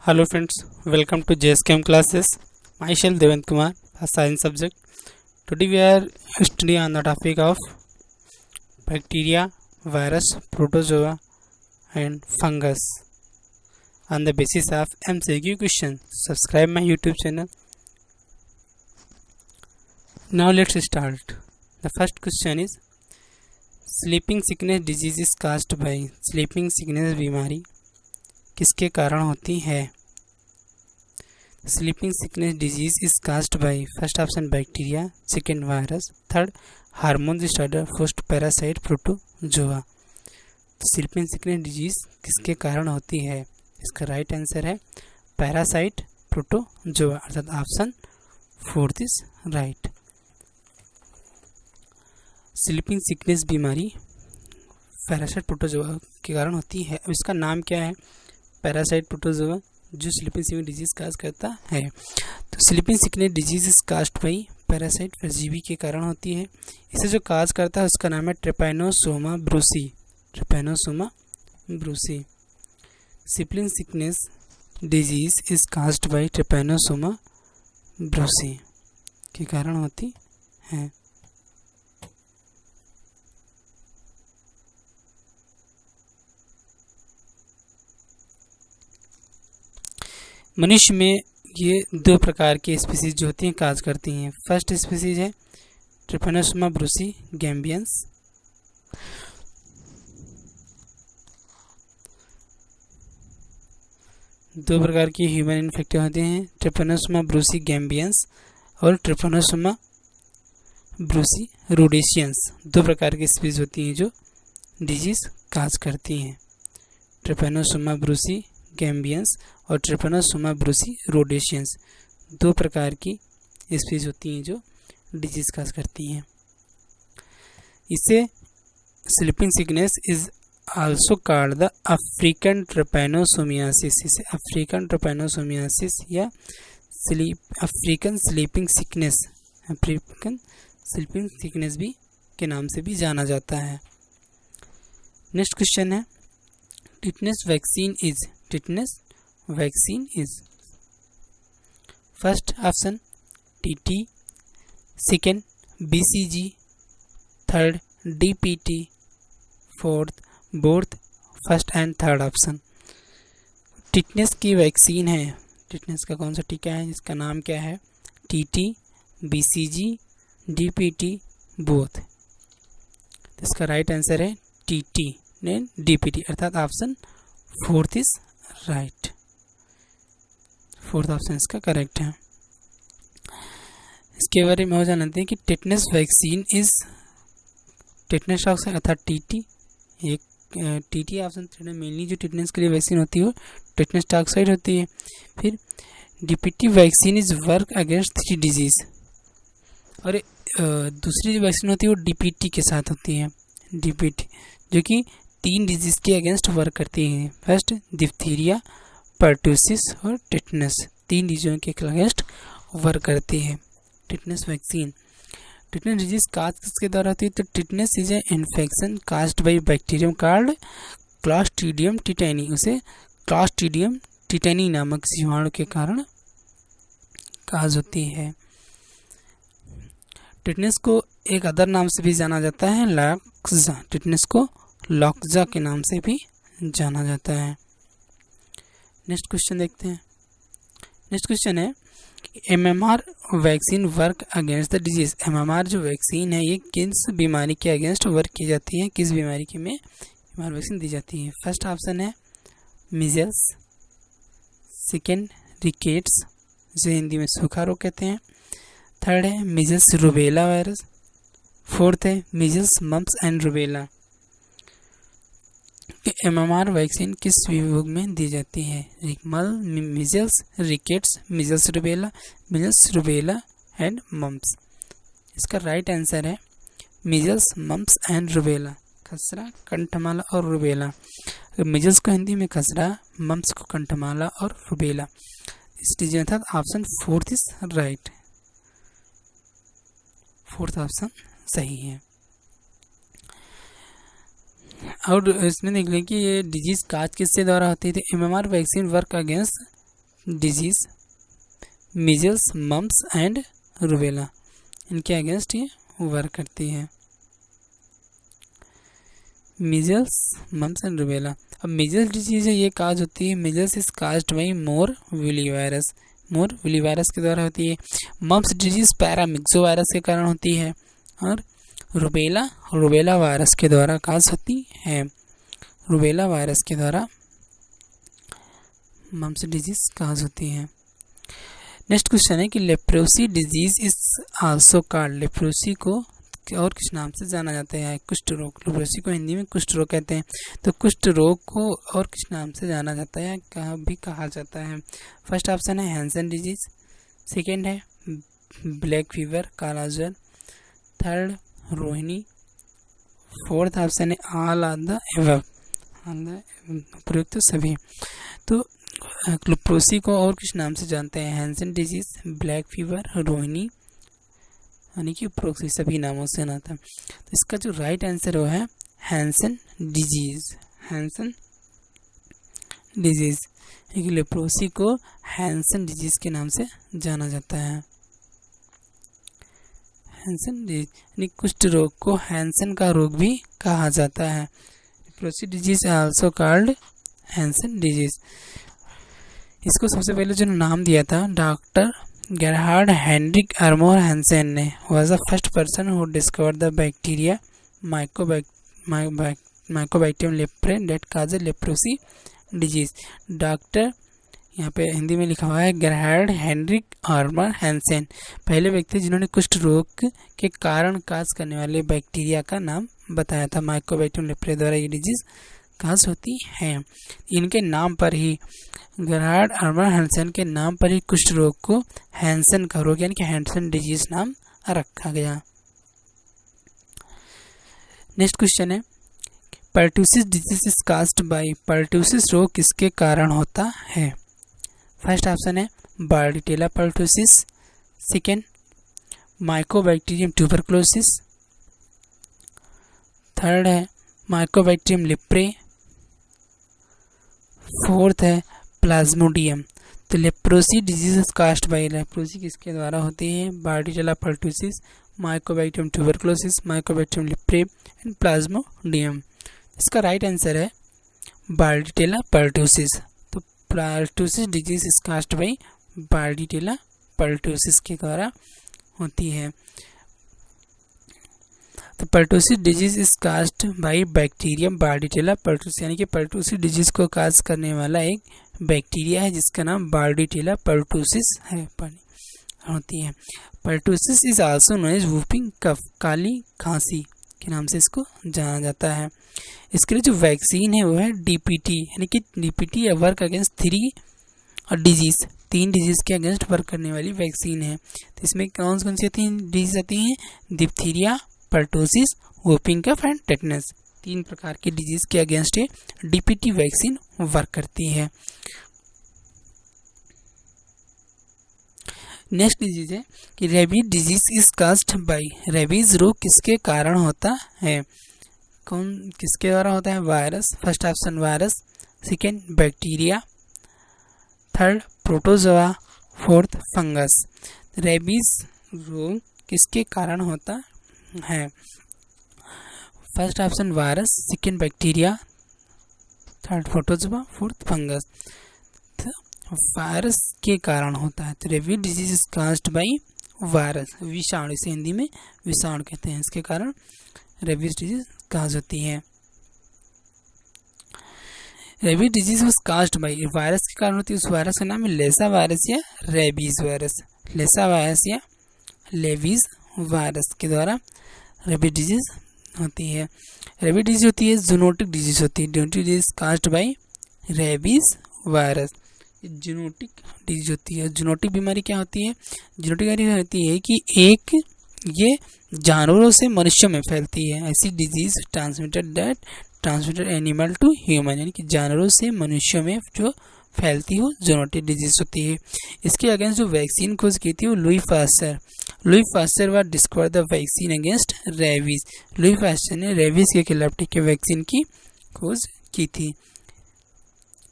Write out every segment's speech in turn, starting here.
Hello friends, welcome to JSKM classes. Myself Devendra Kumar, a science subject. Today we are studying on the topic of bacteria, virus, protozoa and fungus on the basis of MCQ question. Subscribe my YouTube channel. Now let's start. The first question is sleeping sickness disease is caused by sleeping sickness बीमारी किसके कारण होती है? Sleeping sickness disease is caused by first option bacteria, second virus, third hormone disorder, fourth parasite protozoa. तो sleeping sickness disease किसके कारण होती है? इसका राइट आंसर है पैरासाइट प्रोटोजोआ, अर्थात option fourth is right. Sleeping sickness बीमारी पैरासाइट प्रोटोजोआ के कारण होती है। अब इसका नाम क्या है? पैरासाइट प्रोटोजोआ, जो स्लीपिंग सिकनेस डिजीज काज करता है। तो sleeping sickness disease is caused by parasite, परजीवी के कारण होती है। इसे जो काज करता है उसका नाम है Trypanosoma Brucie, Trypanosoma Brucie. Sleeping sickness disease is caused by Trypanosoma Brucie के कारण होती है। मनुष्य में ये दो प्रकार की स्पीसीज जो होती हैं काज करती हैं। फर्स्ट स्पीसीज है ट्रिपैनोसोमा ब्रूसी गैम्बियंस, दो प्रकार की ह्यूमन इन्फेक्टिव होते हैं, ट्रिपैनोसोमा ब्रूसी गैम्बियंस और ट्रिपैनोसोमा ब्रूसी रोडेशियंस। दो प्रकार की स्पीसीज होती हैं जो डिजीज काज करती हैं, ट्रिपैनोसोमा ब्रूसी गैम्बियंस और ट्रिपैनोसोमा ब्रूसी रोडेशियंस। दो प्रकार की स्पीसीज होती हैं जो डिजीज काज करती हैं। इसे sleeping sickness is also called the African trypanosomiasis, इसे अफ्रीकन ट्रिपैनोसोमियासिस या African sleeping sickness, African sleeping sickness भी के नाम से भी जाना जाता है। नेक्स्ट क्वेश्चन है tetanus vaccine is, tetanus vaccine is first option TT, second BCG, third DPT, fourth first and third option. Tetanus की वैक्सीन है, टिटनेस का कौन सा टीका है जिसका नाम क्या है? TT, BCG, DPT, both. इसका राइट आंसर है टीटी ने डीपीटी, अर्थात option fourth is right, fourth option इसका करेक्ट है। इसके बारे में हो जानते हैं कि tetanus vaccine is tetanus toxoid अर्थात टीटी, एक टीटी ऑप्शन मेनली जो टिटनेस के लिए वैक्सीन होती है वो टिटनेस टॉक्साइड होती है। फिर DPT vaccine is work against the disease, और दूसरी जो वैक्सीन होती है वो डीपीटी के साथ होती है, डीपीटी जो कि 3 डिजीज के अगेंस्ट वर्क करती है। फर्स्ट डिप्थीरिया, पर्टूसिस और टिटनेस, 3 डिजीजों के अगेंस्ट वर्क करती है tetanus vaccine. Tetanus disease cause किसके द्वारा होती है? तो tetanus is a infection caused by bacterium called clostridium tetani, उसे क्लॉस्ट्रीडियम टिटेनी नामक जीवाणु के कारण काज होती है। टिटनेस को एक अदर नाम से भी जाना जाता है लॉक्जा, टिटनेस को लॉक्जा के नाम से भी जाना जाता है। नेक्स्ट क्वेश्चन देखते हैं। नेक्स्ट क्वेश्चन है MMR vaccine work against the disease, MMR जो वैक्सीन है ये किस बीमारी के अगेंस्ट वर्क की जाती है, किस बीमारी के में एमएमआर वैक्सीन दी जाती है? फर्स्ट ऑप्शन है मीजल्स, सेकेंड रिकेट्स जो हिंदी में सूखा रोग कहते हैं, थर्ड है मीजल्स रूबेला वायरस, फोर्थ है measles mumps and rubella. MMR vaccine किस विभाग में दी जाती है? Measles, rickets, measles rubella and mumps. इसका राइट आंसर है मीजल्स मम्प्स एंड रूबेला, खसरा, कंठमाला और रूबेला। मीजल्स को हिंदी में खसरा, मम्प्स को कंठमाला और रूबेला। इस डिजीज अर्थात option fourth is right, fourth option सही है। और इसमें देख लें कि ये डिजीज काज किससे द्वारा होती थी? MMR vaccine work against disease, measles, mumps and rubella, इनके अगेंस्ट ये वर्क करती है। Measles, mumps and rubella. अब मीजल्स डिजीज है ये काज होती है, measles is caused by morbilli virus, morbilli virus के द्वारा होती है। मम्प्स डिजीज पैरामिक्सो वायरस के कारण होती है, और रूबेला रूबेला वायरस के द्वारा काज होती है। रूबेला वायरस के द्वारा मम्प्स डिजीज काज होती है। नेक्स्ट क्वेश्चन है कि leprosy disease is also called, leprosy को और किस नाम से जाना जाता है? कुष्ठ रोग, लेप्रोसी को हिंदी में कुष्ठ रोग कहते हैं। तो कुष्ठ रोग को और किस नाम से जाना जाता है, कहा भी कहा जाता है? फर्स्ट ऑप्शन है हैंसन डिजीज, सेकेंड है ब्लैक फीवर, काला ज्वर, थर्ड रोहिणी, फोर्थ ऑप्शन है ऑल ऑफ द एबव, प्रयुक्त सभी। तो लेप्रोसी को और किस नाम से जानते हैं? Hansen disease, black fever, Rohini, यानी कि उपरोक्त सभी नामों से ना था। तो इसका जो राइट आंसर वो है Hansen disease, Hansen disease. Leprosy को हैंसन डिजीज के नाम से जाना जाता है। हैंसन डिजीज यानी कुष्ठ रोग को हैंसन का रोग भी कहा जाता है। Leprosy disease also called Hansen disease. इसको सबसे पहले जो नाम दिया था doctor Gerhard Henrik Armauer Hansen ने, was the first person who discovered the bacteria Mycobacterium leprae that causes leprosy disease। Doctor यहाँ पे हिंदी में लिखा हुआ है गेरहार्ड हेनरिक आर्मर हैंसेन, पहले व्यक्ति जिन्होंने कुष्ठ रोग के कारण काज करने वाले बैक्टीरिया का नाम बताया था। माइकोबैक्टीरियम लेप्रे द्वारा ये डिजीज काज होती है। इनके नाम पर ही, गेरहार्ड आर्मर हैंसेन के नाम पर ही कुष्ठ रोग को हैंसन का रोग यानी कि हैंसन डिजीज नाम रखा गया। नेक्स्ट क्वेश्चन है pertussis disease is caused by, pertussis रोग किसके कारण होता है? फर्स्ट ऑप्शन है bordetella pertussis, second mycobacterium tuberculosis, third है माइकोबैक्टीरियम लेप्रे, फोर्थ है प्लाज्मोडियम। तो leprosy disease is caused by, leprosy किसके द्वारा होती है? Bordetella pertussis, mycobacterium tuberculosis, mycobacterium leprae and plasmodium. इसका राइट आंसर है बार्डिटेला पर्टूसिस। तो pertussis disease is caused by bordetella pertussis के द्वारा होती है। तो pertussis disease is caused by bacterium bordetella pertussis, यानी कि पर्टूसिस डिजीज को काज करने वाला एक बैक्टीरिया है जिसका नाम बार्डिटेला पर्टूसिस है होती है। Pertussis is also known as whooping cough, काली खांसी के नाम से इसको जाना जाता है। इसके लिए जो वैक्सीन है वो है डीपीटी, यानी कि DPT work against 3 disease, 3 disease के अगेंस्ट वर्क करने वाली वैक्सीन है। तो इसमें कौन सी डिजीज आती हैं? Diphtheria, pertussis, whooping cough and tetanus, 3 प्रकार के डिजीज के अगेंस्ट ये डीपीटी वैक्सीन वर्क करती है। नेक्स्ट डिजीज है कि rabies disease is caused bye, rabies रोग किसके कारण होता है? कौन किसके द्वारा होता है? Virus, first option virus, second bacteria, third protozoa, fourth fungus. Rabies रोग किसके कारण होता है? First option virus, second bacteria, third protozoa, fourth fungus. Virus के कारण होता है। तो rabies disease is caused by virus, विषाणु, इसे हिंदी में विषाणु कहते हैं, इसके कारण रेबीज डिजीज काज होती है। Rabies disease was caused by, virus के कारण होती है, उस वायरस का नाम है लेसा वायरस या रेबीज वायरस, लेसा वायरस या लेबीज वायरस के द्वारा रेबीज डिजीज होती है। रेबीज डिजीज होती है जूनोटिक डिजीज होती है, zoonotic disease caused by rabies virus, zoonotic disease होती है। जूनोटिक बीमारी क्या होती है? जूनोटिक बीमारी होती है कि एक ये जानवरों से मनुष्यों में फैलती है, ऐसी disease transmitted animal to human, यानी कि जानवरों से मनुष्यों में जो फैलती हो जूनोटिक डिजीज होती है। इसके अगेंस्ट जो वैक्सीन खोज की थी वो लुई पास्चर व discover the vaccine against rabies, Louis Pasteur ने रेबीज के खिलाफ टीके वैक्सीन की खोज की थी।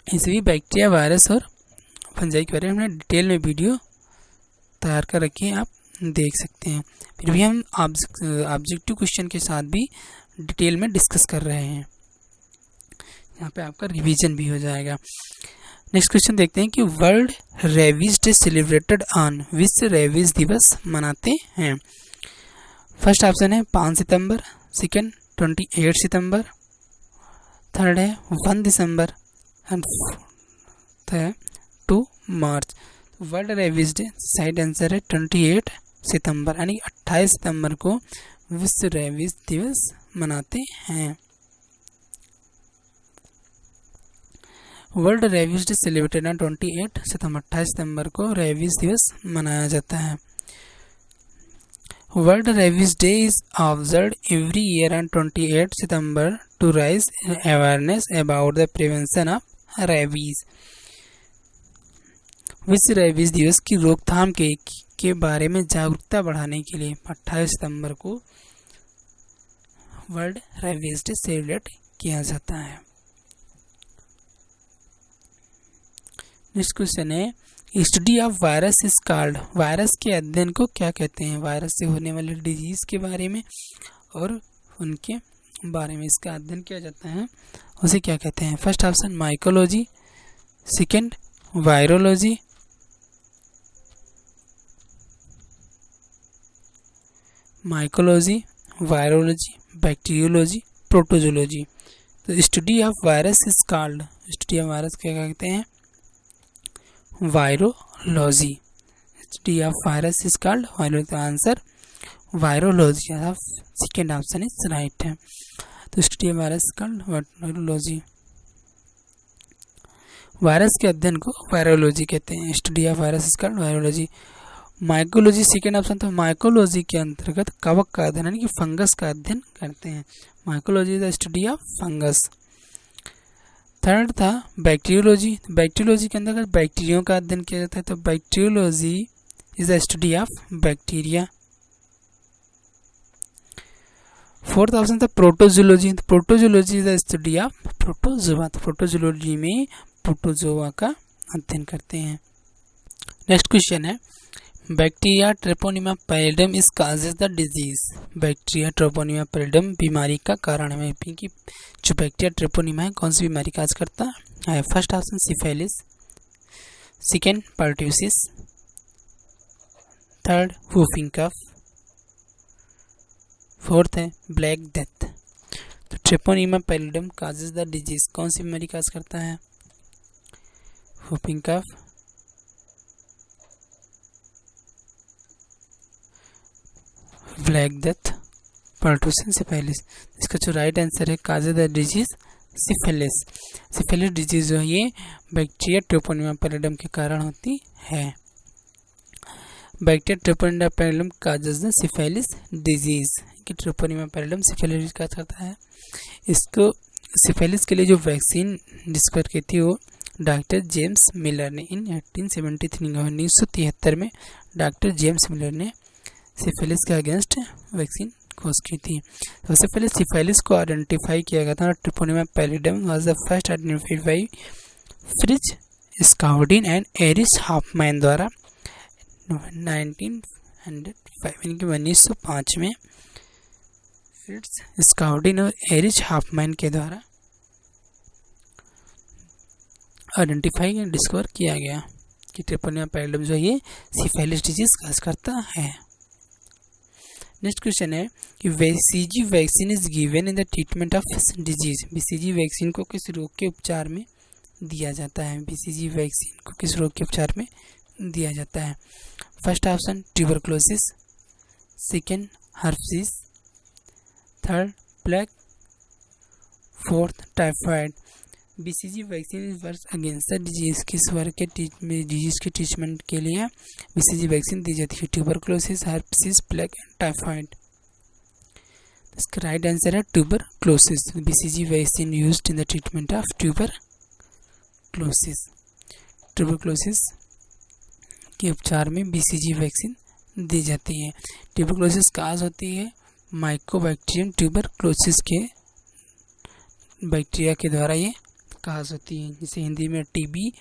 इसे भी बैक्टीरिया, वायरस और फंजाई के बारे में हमने डिटेल में वीडियो तैयार कर रखी है, आप देख सकते हैं। फिर भी हम ऑब्जेक्टिव क्वेश्चन के साथ भी डिटेल में डिस्कस कर रहे हैं, यहाँ पे आपका रिवीजन भी हो जाएगा। नेक्स्ट क्वेश्चन देखते हैं कि world Rabies Day celebrated on, विश्व रेबीज दिवस मनाते हैं। फर्स्ट ऑप्शन है 5 सितंबर, सेकेंड 28 सितंबर, थर्ड है 1 दिसंबर एंड फोर्थ है 2 मार्च। वर्ल्ड रेबीज डे सही आंसर है 28 सितंबर, यानी 28 सितंबर को विश्व रेबीज दिवस मनाते हैं। World Rabies Day celebrated on 28 September, 28 सितंबर को रेबीज दिवस मनाया जाता है। World Rabies Day is observed every year on 28 September to raise awareness about the prevention of rabies. विश्व रेबीज दिवस की रोकथाम के बारे में जागरूकता बढ़ाने के लिए 28 सितंबर को वर्ल्ड रेबीज डे सेलिब्रेट किया जाता है। नेक्स्ट क्वेश्चन है study of virus is called, virus के अध्ययन को क्या कहते हैं? वायरस से होने वाले डिजीज के बारे में और उनके बारे में इसका अध्ययन किया जाता है, उसे क्या कहते हैं? First option mycology, second virology, mycology, virology, bacteriology, protozoology. तो study of virus is called, study of virus क्या कहते हैं? Virology. Study of virus is called virology. Answer virology, second option is right है। तो study of virus called virology, virus के अध्ययन को virology कहते हैं। Study of virus is called virology. Mycology second option था। माइकोलॉजी के अंतर्गत कवक का अध्ययन यानी कि फंगस का अध्ययन करते हैं। Mycology is the study of fungus. Third था बैक्टीरियोलॉजी, बैक्टीरियोलॉजी के अंतर्गत बैक्टीरियो का अध्ययन किया जाता है, तो bacteriology is the study of bacteria. Fourth option था protozoology, protozoology is the study of protozoa, तो प्रोटोजोलॉजी में प्रोटोजोआ का अध्ययन करते हैं। नेक्स्ट क्वेश्चन है bacteria treponema pallidum is causes the disease, bacteria treponema pallidum बीमारी का कारण है, कि जो बैक्टीरिया ट्रेपोनिमा है कौन सी बीमारी काज करता है? First option syphilis, second pertussis, third whooping cough, fourth है ब्लैक डेथ। तो treponema pallidum causes the disease, कौन सी बीमारी काज करता है? Whooping cough, black death, pertussis, syphilis. इसका जो राइट आंसर है causes the disease syphilis. Syphilis disease जो है ये बैक्टीरिया ट्रेपोनिमा पैलिडम के कारण होती है। Bacteria treponema pallidum causes the syphilis disease, कि ट्रेपोनिमा पैलिडम सिफिलिस का करता है। इसको सिफिलिस के लिए जो वैक्सीन डिस्कवर की थी वो डॉक्टर जेम्स मिलर ने इन 1873 1973 में डॉक्टर जेम्स मिलर ने सिफिलिस के अगेंस्ट वैक्सीन खोज की थी। सबसे पहले सिफिलिस को आइडेंटिफाई किया गया था। Treponema pallidum was the first identified by Fritz Schaudinn and Erich Hoffmann द्वारा 1905 में फ्रिज स्काउडिन और एरिस हॉफमैन के द्वारा आइडेंटिफाई एंड डिस्कवर किया गया कि ट्रेपोनिमा पैलिडम जो ये सिफिलिस डिजीज काज करता है। नेक्स्ट क्वेश्चन है कि BCG vaccine is given in the treatment of disease, BCG vaccine को किस रोग के उपचार में दिया जाता है? बीसीजी वैक्सीन को किस रोग के उपचार में दिया जाता है? First option tuberculosis, second herpes, third plague, fourth typhoid. BCG vaccine is work against the disease, किस वर्ग के डिजीज के ट्रीटमेंट के लिए बीसीजी वैक्सीन दी जाती है? Tuberculosis, herpes, plague and typhoid. इसका राइट आंसर है tuberculosis. BCG vaccine used in the treatment of tuberculosis, tuberculosis के उपचार में बीसीजी वैक्सीन दी जाती है। ट्यूबरकुलोसिस काज होती है माइकोबैक्टीरियम ट्यूबरकुलोसिस के बैक्टीरिया के द्वारा ये काज होती है, जिसे हिंदी में टीबी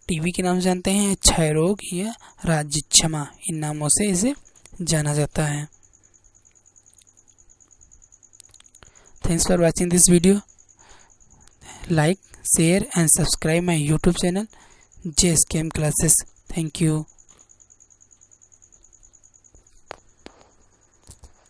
टीबी के नाम से जानते हैं, क्षय रोग या राज्य क्षमा, इन नामों से इसे जाना जाता है। Thanks for watching this video. Like, share and subscribe my YouTube channel JSKM Classes. Thank you.